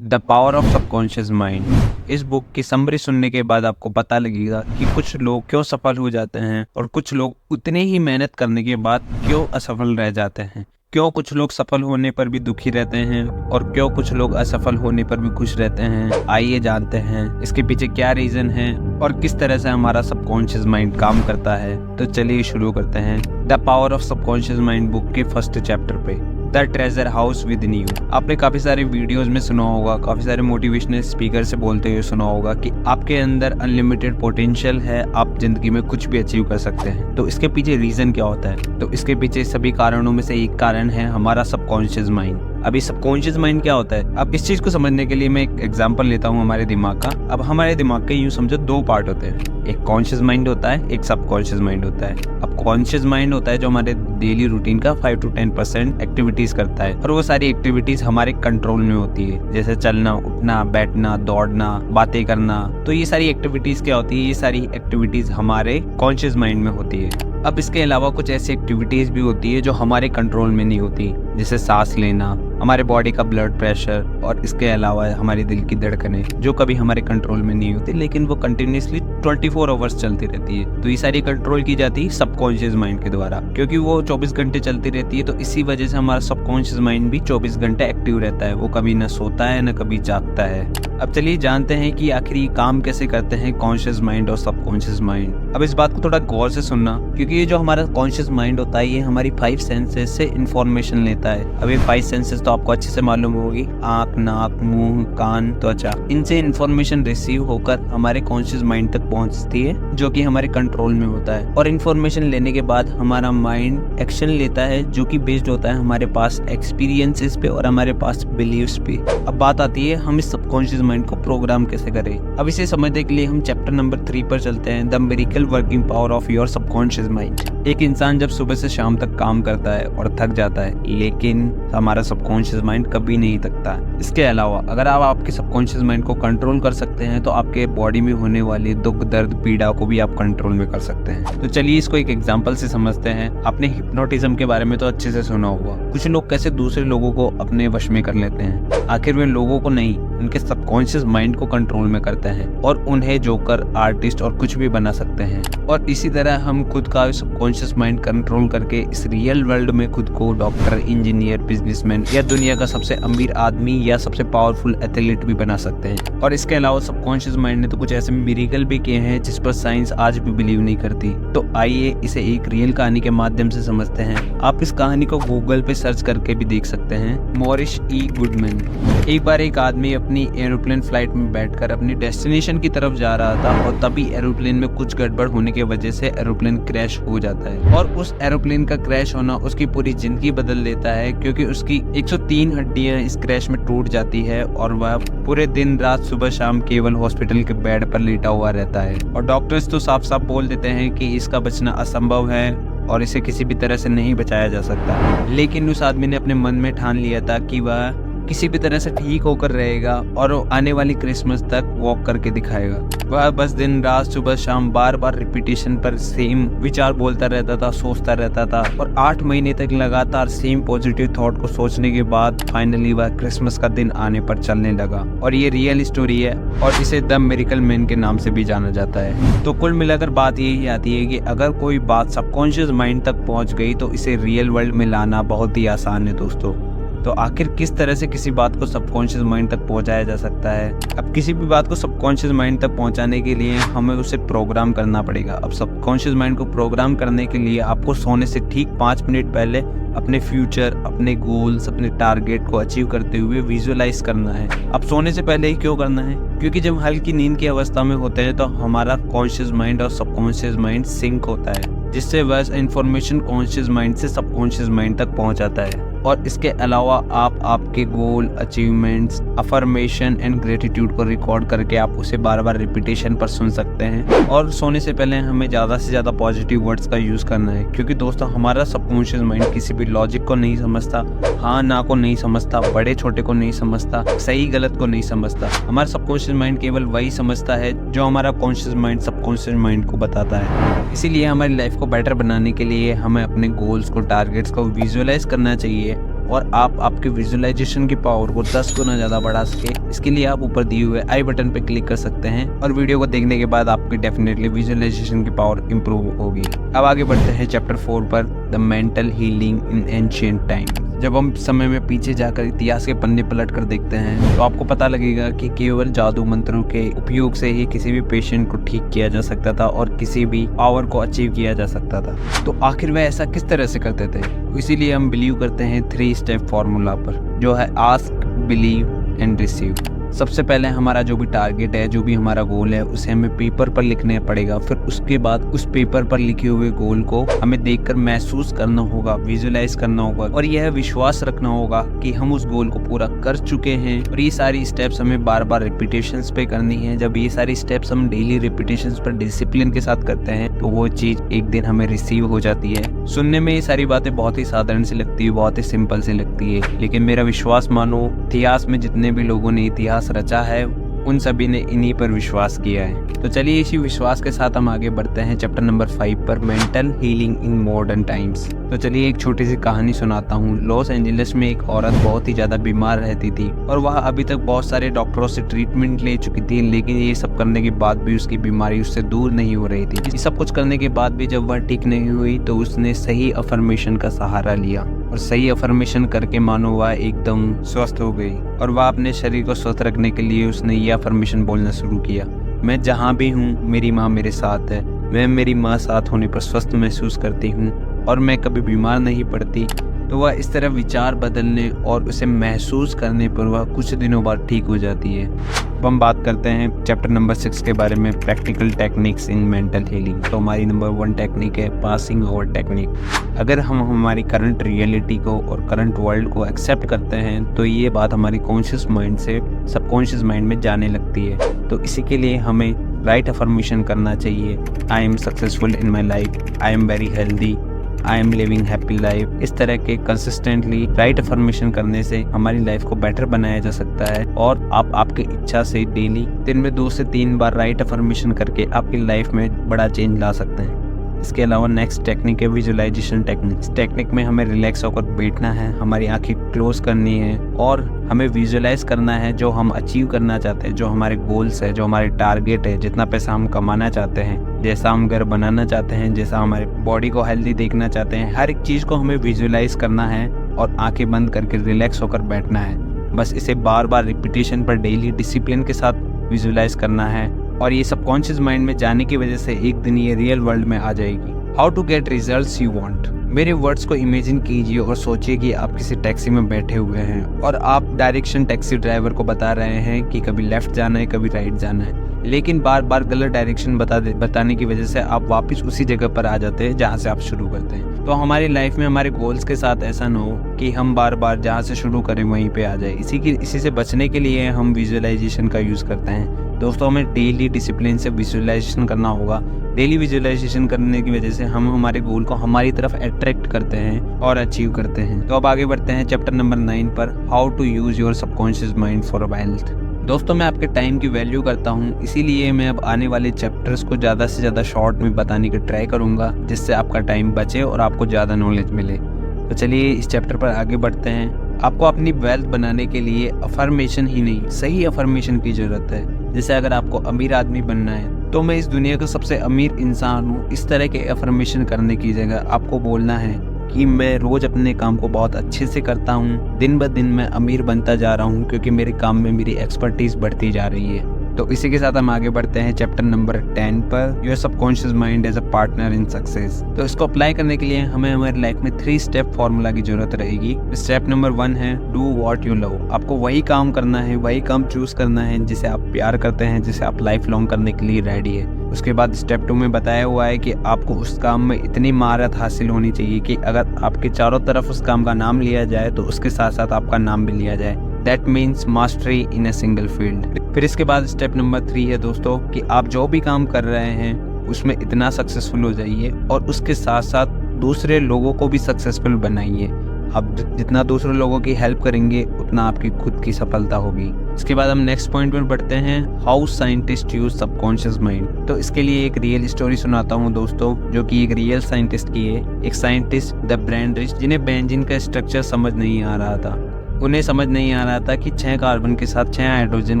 The power of subconscious mind. इस book की summary सुनने के बाद आपको पता लगेगा कि कुछ लोग क्यों सफल हो जाते हैं और कुछ लोग उतनी ही मेहनत करने के बाद क्यों असफल रह जाते हैं। क्यों कुछ लोग सफल होने पर भी दुखी रहते हैं और क्यों कुछ लोग असफल होने पर भी खुश रहते हैं। आइए जानते हैं इसके पीछे क्या रीजन है और किस तरह से हमारा सबकॉन्शियस माइंड काम करता है। तो चलिए शुरू करते हैं the power of subconscious mind book के फर्स्ट चैप्टर पे, the treasure house with in you. आपने काफी सारे वीडियोस में सुना होगा, काफी सारे मोटिवेशनल स्पीकर से बोलते हुए सुना होगा कि आपके अंदर अनलिमिटेड पोटेंशियल है, आप जिंदगी में कुछ भी अचीव कर सकते हैं। तो इसके पीछे रीजन क्या होता है? तो इसके पीछे सभी कारणों में से एक कारण है हमारा सबकॉन्शियस माइंड। अभी सबकॉन्शियस माइंड क्या होता है? अब इस चीज को समझने के लिए मैं एक एग्जांपल लेता हूँ हमारे दिमाग का। अब हमारे दिमाग के यूं समझो दो पार्ट होते हैं, एक कॉन्शियस माइंड होता है, एक सबकॉन्शियस माइंड होता है। अब कॉन्शियस माइंड होता है जो हमारे डेली रूटीन का 5 to 10% एक्टिविटीज करता है और वो सारी एक्टिविटीज हमारे कंट्रोल में होती है, जैसे चलना, उठना, बैठना, दौड़ना, बातें करना। तो ये सारी एक्टिविटीज क्या होती है? ये सारी एक्टिविटीज हमारे कॉन्शियस माइंड में होती है। अब इसके अलावा कुछ ऐसी एक्टिविटीज भी होती है जो हमारे कंट्रोल में नहीं होती, जैसे सांस लेना, हमारे बॉडी का ब्लड प्रेशर और इसके अलावा हमारी दिल की धड़कनें, जो कभी हमारे कंट्रोल में नहीं होती लेकिन वो कंटिन्यूसली 24 आवर्स चलती रहती है। तो ये सारी कंट्रोल की जाती है सबकॉन्शियस माइंड के द्वारा, क्योंकि वो 24 घंटे चलती रहती है। तो इसी वजह से हमारा सबकॉन्शियस माइंड भी 24 घंटे एक्टिव रहता है, वो कभी ना सोता है ना कभी जागता है। अब चलिए जानते हैं कि आखिर ये काम कैसे करते हैं कॉन्शियस माइंड और सबकॉन्शियस माइंड। अब इस बात को थोड़ा गौर से सुनना, क्योंकि ये जो हमारा कॉन्शियस माइंड होता है ये हमारी 5 सेंसेस से इंफॉर्मेशन लेता है। अब ये 5 सेंसेस तो आपको अच्छे से मालूम होगी, आंख, नाक, मुंह, कान, त्वचा। इनसे इंफॉर्मेशन रिसीव होकर हमारे कॉन्शियस माइंड तक पहुंचती है, जो कि हमारे कंट्रोल में होता है। और इंफॉर्मेशन लेने के बाद हमारा माइंड एक्शन लेता है, जो कि बेस्ड होता है हमारे पास एक्सपीरियंसेस पे और हमारे पास बिलीव्स पे। अब बात आती है हम इस सबकॉन्शियस माइंड को प्रोग्राम कैसे करें। अब इसे समझने के लिए हम चैप्टर नंबर 3 पर चलते हैं, the miracle working power of your subconscious mind. एक इंसान जब सुबह से शाम तक काम करता है और थक जाता है, लेकिन हमारा सबकॉन्शियस माइंड कभी नहीं थकता। इसके अलावा अगर आप आपके सबकॉन्शियस माइंड को कंट्रोल कर सकते हैं तो आपके बॉडी में होने वाली दुख, दर्द, पीड़ा को भी आप कंट्रोल में कर सकते हैं। तो चलिए इसको एक एग्जांपल से समझते हैं। आपने हिप्नोटिज्म के बारे में तो अच्छे से सुना होगा, कुछ लोग कैसे दूसरे लोगों को अपने वश में कर लेते हैं। आखिर वे लोगों को नहीं, उनके सबकॉन्शियस माइंड को कंट्रोल में करते हैं और उन्हें जोकर, आर्टिस्ट और कुछ भी बना सकते हैं। और इसी तरह हम खुद का सबकॉन्शियस माइंड कंट्रोल करके इस रियल वर्ल्ड में खुद को डॉक्टर, इंजीनियर, बिजनेसमैन या दुनिया का सबसे अमीर आदमी या सबसे पावरफुल एथलीट भी बना सकते हैं। और इसके अलावा सबकॉन्शियस माइंड ने तो कुछ ऐसे मिरेकल भी किए हैं जिस पर साइंस आज भी बिलीव नहीं करती। तो आइए इसे एक रियल कहानी के माध्यम से समझते हैं। आप इस कहानी को गूगल पे सर्च करके भी देख सकते हैं। मॉरिस ई गुडमैन। एक बार एक आदमी अपनी एरोप्लेन फ्लाइट में बैठकर अपनी डेस्टिनेशन की तरफ जा रहा था और तभी एरोप्लेन में कुछ गड़बड़ होने की वजह से एरोप्लेन क्रैश हो जाता है। और उस एरोप्लेन का क्रैश होना उसकी पूरी जिंदगी बदल देता है, क्योंकि उसकी 103 हड्डियां इस क्रैश में टूट जाती है और वह पूरे दिन रात सुबह शाम केवल हॉस्पिटल के बेड पर लेटा हुआ रहता है। और डॉक्टर्स तो साफ साफ बोल देते हैं कि इसका बचना असंभव है और इसे किसी भी तरह से नहीं बचाया जा सकता। लेकिन उस आदमी ने अपने मन में ठान लिया था कि वह किसी भी तरह से ठीक होकर रहेगा और आने वाली क्रिसमस तक वॉक करके दिखाएगा। वह बस दिन रात सुबह शाम बार बार रिपीटेशन पर सेम विचार बोलता रहता था, सोचता रहता था और 8 महीने तक लगातार सेम पॉजिटिव थॉट को सोचने के बाद फाइनली वह क्रिसमस का दिन आने पर चलने लगा। और ये रियल स्टोरी है और इसे द मिरेकल मैन के नाम से भी जाना जाता है। तो कुल मिलाकर बात यही आती है कि अगर कोई बात सबकॉन्शियस माइंड तक पहुंच गई तो इसे रियल वर्ल्ड में लाना बहुत ही आसान है दोस्तों। तो आखिर किस तरह से किसी बात को सबकॉन्शियस माइंड तक पहुंचाया जा सकता है? अब किसी भी बात को सबकॉन्शियस माइंड तक पहुंचाने के लिए हमें उसे प्रोग्राम करना पड़ेगा। अब सबकॉन्शियस माइंड को प्रोग्राम करने के लिए आपको सोने से ठीक 5 मिनट पहले अपने फ्यूचर, अपने गोल्स, अपने टारगेट को अचीव करते हुए विजुअलाइज करना है। अब सोने से पहले ही क्यों करना है? क्योंकि जब हल्की नींद की अवस्था में होते हैं तो हमारा कॉन्शियस माइंड और सबकॉन्शियस माइंड सिंक होता है, जिससे वह इंफॉर्मेशन कॉन्शियस माइंड से सबकॉन्शियस माइंड तक पहुंचाता है। और इसके अलावा आप आपके गोल, अचीवमेंट्स, अफर्मेशन एंड ग्रेटिट्यूड को रिकॉर्ड करके आप उसे बार बार रिपीटेशन पर सुन सकते हैं। और सोने से पहले हमें ज़्यादा से ज़्यादा पॉजिटिव वर्ड्स का यूज़ करना है, क्योंकि दोस्तों हमारा सबकॉन्शियस माइंड किसी भी लॉजिक को नहीं समझता, हाँ ना को नहीं समझता, बड़े छोटे को नहीं समझता, सही गलत को नहीं समझता। हमारा सबकॉन्शियस माइंड केवल वही समझता है जो हमारा कॉन्शियस माइंड सबकॉन्शियस माइंड को बताता है। इसीलिए हमारी लाइफ को बेटर बनाने के लिए हमें अपने गोल्स को, टारगेट्स को विजुअलाइज करना चाहिए और आप आपके विजुअलाइजेशन की पावर को 10 गुना ज़्यादा बढ़ा सके, इसके लिए आप ऊपर दिए हुए आई बटन पे क्लिक कर सकते हैं और वीडियो को देखने के बाद आपकी डेफिनेटली विजुअलाइजेशन की पावर इंप्रूव होगी। अब आगे बढ़ते हैं चैप्टर 4 पर, the mental healing in ancient time. जब हम समय में पीछे जाकर इतिहास के पन्ने पलट कर देखते हैं तो आपको पता लगेगा कि केवल जादू मंत्रों के उपयोग से ही किसी भी पेशेंट को ठीक किया जा सकता था और किसी भी पावर को अचीव किया जा सकता था। तो आखिर वह ऐसा किस तरह से करते थे? इसीलिए हम बिलीव करते हैं 3 स्टेप फॉर्मूला पर, जो है आस्क, बिलीव एंड रिसीव। सबसे पहले हमारा जो भी टारगेट है, जो भी हमारा गोल है, उसे हमें पेपर पर लिखना पड़ेगा। फिर उसके बाद उस पेपर पर लिखे हुए गोल को हमें देखकर महसूस करना होगा, विजुअलाइज करना होगा और यह विश्वास रखना होगा कि हम उस गोल को पूरा कर चुके हैं। और ये सारी स्टेप्स हमें बार बार रिपीटेशंस पे करनी है। जब ये सारी स्टेप्स हम डेली रिपीटेशंस पर डिसिप्लिन के साथ करते हैं तो वो चीज एक दिन हमें रिसीव हो जाती है। सुनने में ये सारी बातें बहुत ही साधारण सी लगती है, बहुत ही सिंपल सी लगती है, लेकिन मेरा विश्वास मानो, इतिहास में जितने भी लोगों ने इतिहास रचा है उन सभी ने इन्हीं पर विश्वास किया है। तो चलिए इसी विश्वास के साथ हम आगे बढ़ते हैं चैप्टर नंबर 5 पर, mental healing in modern times. तो चलिए एक छोटी सी कहानी सुनाता हूँ। लॉस एंजलिस में एक औरत बहुत ही ज्यादा बीमार रहती थी और वह अभी तक बहुत सारे डॉक्टरों से ट्रीटमेंट ले चुकी थी, लेकिन ये सब करने के बाद भी उसकी बीमारी उससे दूर नहीं हो रही थी। ये सब कुछ करने के बाद भी जब वह ठीक नहीं हुई तो उसने सही अफर्मेशन का सहारा लिया और सही अफर्मेशन करके मानो वह एकदम स्वस्थ हो गई। और वह अपने शरीर को स्वस्थ रखने के लिए उसने ये अफर्मेशन बोलना शुरू किया, मैं जहाँ भी हूँ मेरी माँ मेरे साथ है, मैं मेरी माँ साथ होने पर स्वस्थ महसूस करती हूँ और मैं कभी बीमार नहीं पड़ती। तो वह इस तरह विचार बदलने और उसे महसूस करने पर वह कुछ दिनों बाद ठीक हो जाती है। अब हम बात करते हैं चैप्टर नंबर 6 के बारे में, practical techniques in mental healing. तो हमारी नंबर 1 टेक्निक है पासिंग ओवर टेक्निक। अगर हम हमारी करंट रियलिटी को और करंट वर्ल्ड को एक्सेप्ट करते हैं तो ये बात हमारी कॉन्शियस माइंड से सबकॉन्शियस माइंड में जाने लगती है। तो इसी के लिए हमें राइट अफर्मेशन करना चाहिए। I am successful in my life, I am very healthy, I am living happy life. इस तरह के कंसिस्टेंटली राइट अफर्मेशन करने से हमारी लाइफ को बेटर बनाया जा सकता है और आप आपकी इच्छा से डेली दिन में 2 से 3 बार राइट अफर्मेशन करके आपकी लाइफ में बड़ा चेंज ला सकते हैं। इसके अलावा नेक्स्ट टेक्निक है विजुअलाइजेशन टेक्निक। इस टेक्निक में हमें रिलैक्स होकर बैठना है, हमारी आंखें क्लोज करनी है और हमें विजुअलाइज करना है जो हम अचीव करना चाहते हैं, जो हमारे गोल्स है, जो हमारे टारगेट है, जितना पैसा हम कमाना चाहते हैं, जैसा हम घर बनाना चाहते हैं, जैसा हमारे बॉडी को हेल्दी देखना चाहते हैं, हर एक चीज़ को हमें विजुअलाइज करना है और आंखें बंद करके रिलैक्स होकर बैठना है। बस इसे बार बार रिपीटेशन पर डेली डिसिप्लिन के साथ विजुअलाइज करना है और ये सबकॉन्शियस माइंड में जाने की वजह से एक दिन ये रियल वर्ल्ड में आ जाएगी। How to get results you want. मेरे वर्ड्स को इमेजिन कीजिए और सोचिए कि आप किसी टैक्सी में बैठे हुए हैं और आप डायरेक्शन टैक्सी ड्राइवर को बता रहे हैं कि कभी लेफ्ट जाना है, कभी राइट जाना है, लेकिन बार बार गलत डायरेक्शन बताने की वजह से आप वापस उसी जगह पर आ जाते हैं जहाँ से आप शुरू करते हैं। तो हमारी लाइफ में हमारे गोल्स के साथ ऐसा ना हो कि हम बार बार जहाँ से शुरू करें वहीं पे आ जाए। इसी से बचने के लिए हम विजुअलाइजेशन का यूज़ करते हैं। दोस्तों, हमें डेली डिसिप्लिन से विजुअलाइजेशन करना होगा। डेली विजुअलाइजेशन करने की वजह से हम हमारे गोल को हमारी तरफ अट्रैक्ट करते हैं और अचीव करते हैं। तो अब आगे बढ़ते हैं चैप्टर नंबर 9 पर, how to use your subconscious mind for wealth. दोस्तों, मैं आपके टाइम की वैल्यू करता हूँ, इसीलिए मैं अब आने वाले चैप्टर्स को ज़्यादा से ज़्यादा शॉर्ट में बताने की ट्राई करूँगा, जिससे आपका टाइम बचे और आपको ज़्यादा नॉलेज मिले। तो चलिए इस चैप्टर पर आगे बढ़ते हैं। आपको अपनी वेल्थ बनाने के लिए अफर्मेशन ही नहीं, सही अफर्मेशन की ज़रूरत है। जैसे अगर आपको अमीर आदमी बनना है तो मैं इस दुनिया का सबसे अमीर इंसान हूँ, इस तरह के अफर्मेशन करने की जगह आपको बोलना है कि मैं रोज अपने काम को बहुत अच्छे से करता हूँ, दिन ब दिन मैं अमीर बनता जा रहा हूँ क्योंकि मेरे काम में मेरी एक्सपर्टीज बढ़ती जा रही है। तो इसी के साथ हम आगे बढ़ते हैं चैप्टर नंबर 10 पर, your subconscious mind as a partner in success. तो इसको अप्लाई करने के लिए हमें हमारी लाइफ में 3 स्टेप फॉर्मूला की जरूरत रहेगी। स्टेप नंबर 1 है डू व्हाट यू लव। आपको वही काम करना है, वही काम चूज करना है जिसे आप प्यार करते हैं, जिसे आप लाइफ लॉन्ग करने के लिए रेडी है। उसके बाद स्टेप 2 में बताया हुआ है कि आपको उस काम में इतनी महारत हासिल होनी चाहिए कि अगर आपके चारों तरफ उस काम का नाम लिया जाए तो उसके साथ साथ आपका नाम भी लिया जाए। That means mastery in a single field। फिर इसके बाद स्टेप नंबर 3 है दोस्तों कि आप जो भी काम कर रहे हैं उसमें इतना सक्सेसफुल हो जाइए और उसके साथ साथ दूसरे लोगों को भी सक्सेसफुल बनाइए। आप जितना दूसरे लोगों की हेल्प करेंगे उतना आपकी खुद की सफलता होगी। इसके बाद हम नेक्स्ट पॉइंट पर बढ़ते हैं, how scientist use subconscious mind. तो इसके लिए एक रियल स्टोरी सुनाता हूँ दोस्तों, जो कि एक रियल साइंटिस्ट की है। एक साइंटिस्ट द ब्रैंड्रिज, जिन्हें बेंजीन का स्ट्रक्चर समझ नहीं आ रहा था। उन्हें समझ नहीं आ रहा था कि 6 कार्बन के साथ 6 हाइड्रोजन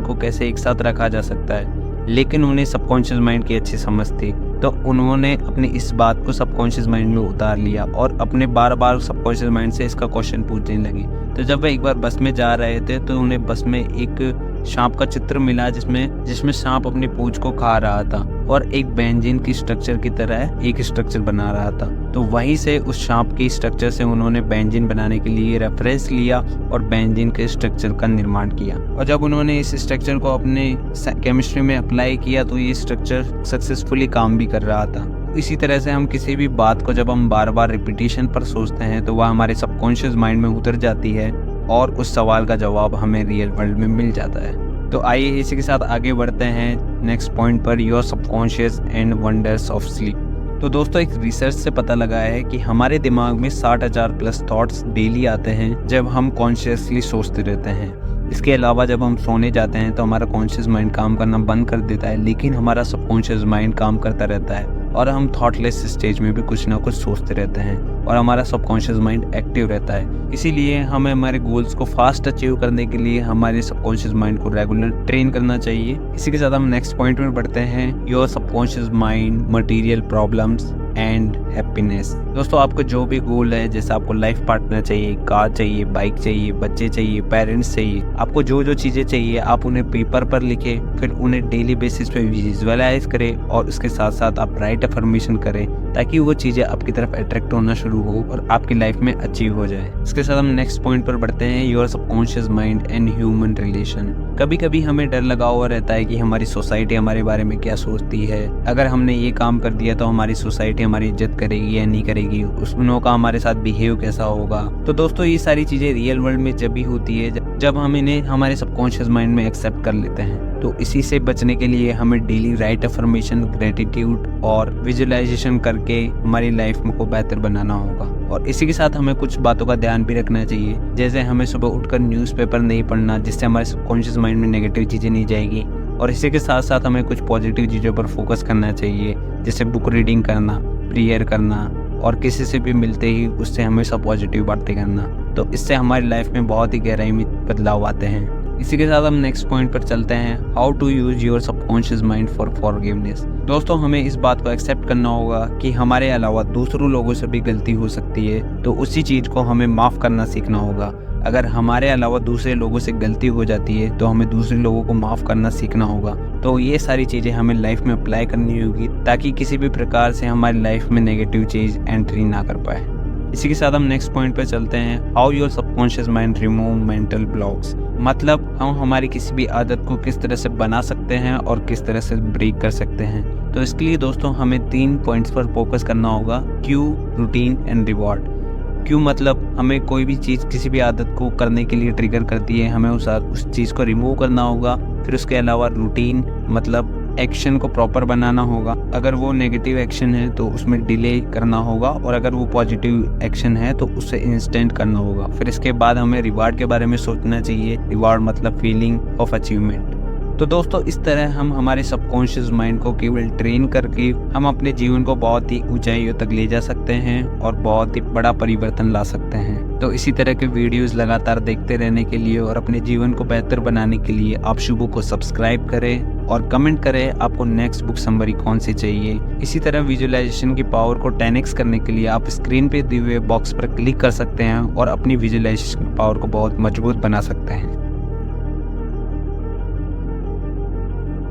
को कैसे एक साथ रखा जा सकता है, लेकिन उन्हें सबकॉन्शियस माइंड की अच्छी समझ थी। तो उन्होंने अपनी इस बात को सबकॉन्शियस माइंड में उतार लिया और अपने बार बार सबकॉन्शियस माइंड से इसका क्वेश्चन पूछने लगे। तो जब वह एक बार बस में जा रहे थे तो उन्हें बस में एक सांप का चित्र मिला, जिसमें सांप अपनी पूंछ को खा रहा था और एक बेंजीन की स्ट्रक्चर की तरह एक स्ट्रक्चर बना रहा था। तो वहीं से उस सांप की स्ट्रक्चर से उन्होंने बेंजीन बनाने के लिए रेफरेंस लिया और बेंजीन के स्ट्रक्चर का निर्माण किया। और जब उन्होंने इस स्ट्रक्चर को अपने केमिस्ट्री में अप्लाई किया तो ये स्ट्रक्चर सक्सेसफुली काम भी कर रहा था। इसी तरह से हम किसी भी बात को जब हम बार बार रिपीटिशन पर सोचते हैं तो वह हमारे सबकॉन्शियस माइंड में उतर जाती है और उस सवाल का जवाब हमें रियल वर्ल्ड में मिल जाता है। तो आइए इसी के साथ आगे बढ़ते हैं नेक्स्ट पॉइंट पर, your subconscious and wonders of sleep. तो दोस्तों एक रिसर्च से पता लगा है कि हमारे दिमाग में 60,000 प्लस थॉट्स डेली आते हैं जब हम कॉन्शियसली सोचते रहते हैं। इसके अलावा जब हम सोने जाते हैं तो हमारा कॉन्शियस माइंड काम करना बंद कर देता है, लेकिन हमारा सबकॉन्शियस माइंड काम करता रहता है और हम थॉटलेस स्टेज में भी कुछ ना कुछ सोचते रहते हैं और हमारा सबकॉन्शियस माइंड एक्टिव रहता है। इसीलिए हमें हमारे गोल्स को फास्ट अचीव करने के लिए हमारे सबकॉन्शियस माइंड को रेगुलर ट्रेन करना चाहिए। इसी के साथ हम नेक्स्ट पॉइंट में बढ़ते हैं, your subconscious mind, material problems and happiness. दोस्तों आपको जो भी गोल है, जैसे आपको लाइफ पार्टनर चाहिए, कार चाहिए, बाइक चाहिए, बच्चे चाहिए, पेरेंट्स चाहिए, आपको जो जो चीज़ें चाहिए आप उन्हें पेपर पर लिखें, फिर उन्हें डेली बेसिस पे विजुअलाइज करें और उसके साथ साथ आप राइट अफर्मेशन करें ताकि वो चीज़ें आपकी तरफ अट्रैक्ट होना शुरू हो और आपकी लाइफ में अचीव हो जाए। इसके साथ हम नेक्स्ट पॉइंट पर बढ़ते हैं, your subconscious mind and human relation. कभी कभी हमें डर लगा हुआ रहता है कि हमारी सोसाइटी हमारे बारे में क्या सोचती है, अगर हमने ये काम कर दिया तो हमारी सोसाइटी हमारी इज्जत करेगी या नहीं करेगी, उसनों का हमारे साथ बिहेव कैसा होगा। तो दोस्तों ये सारी चीज़ें रियल वर्ल्ड में जब भी होती है जब हम इन्हें हमारे सबकॉन्शियस माइंड में एक्सेप्ट कर लेते हैं। तो इसी से बचने के लिए हमें डेली राइट अफर्मेशन, ग्रेटिट्यूड और विजुअलाइजेशन करके हमारी लाइफ को बेहतर बनाना होगा। और इसी के साथ हमें कुछ बातों का ध्यान भी रखना चाहिए, जैसे हमें सुबह उठकर न्यूज़पेपर नहीं पढ़ना, जिससे हमारे सबकॉन्शियस माइंड में नेगेटिव चीज़ें नहीं जाएगी। और इसी के साथ साथ हमें कुछ पॉजिटिव चीज़ों पर फोकस करना चाहिए, जैसे बुक रीडिंग करना, प्रेयर करना और किसी से भी मिलते ही उससे हमेशा पॉजिटिव बातें करना। तो इससे हमारी लाइफ में बहुत ही गहराई में बदलाव आते हैं। इसी के साथ हम नेक्स्ट पॉइंट पर चलते हैं, how to use your subconscious mind for forgiveness. दोस्तों हमें इस बात को एक्सेप्ट करना होगा कि हमारे अलावा दूसरों लोगों से भी गलती हो सकती है, तो उसी चीज़ को हमें माफ़ करना सीखना होगा। अगर हमारे अलावा दूसरे लोगों से गलती हो जाती है तो हमें दूसरे लोगों को माफ़ करना सीखना होगा। तो ये सारी चीज़ें हमें लाइफ में अप्लाई करनी होगी ताकि किसी भी प्रकार से हमारी लाइफ में नेगेटिव चीज़ एंट्री ना कर पाए। इसी के साथ हम नेक्स्ट पॉइंट पर चलते हैं, how your subconscious mind remove mental blocks. मतलब हम हमारी किसी भी आदत को किस तरह से बना सकते हैं और किस तरह से ब्रेक कर सकते हैं। तो इसके लिए दोस्तों हमें 3 पॉइंट्स पर फोकस करना होगा, क्यू, रूटीन एंड रिवॉर्ड। क्यों मतलब हमें कोई भी चीज़ किसी भी आदत को करने के लिए ट्रिगर करती है, हमें उस चीज़ को रिमूव करना होगा। फिर उसके अलावा रूटीन मतलब एक्शन को प्रॉपर बनाना होगा, अगर वो नेगेटिव एक्शन है तो उसमें डिले करना होगा और अगर वो पॉजिटिव एक्शन है तो उससे इंस्टेंट करना होगा। फिर इसके बाद हमें रिवार्ड के बारे में सोचना चाहिए, रिवार्ड मतलब फीलिंग ऑफ अचीवमेंट। तो दोस्तों इस तरह हम हमारे सबकॉन्शियस माइंड को केवल ट्रेन करके हम अपने जीवन को बहुत ही ऊंचाइयों तक ले जा सकते हैं और बहुत ही बड़ा परिवर्तन ला सकते हैं। तो इसी तरह के वीडियोस लगातार देखते रहने के लिए और अपने जीवन को बेहतर बनाने के लिए आप शुभू को सब्सक्राइब करें और कमेंट करें आपको नेक्स्ट बुक समरी कौन सी चाहिए। इसी तरह विजुअलाइजेशन की पावर को 10x करने के लिए आप स्क्रीन पे दिए हुए बॉक्स पर क्लिक कर सकते हैं और अपनी विजुअलाइजेशन की पावर को बहुत मजबूत बना सकते हैं।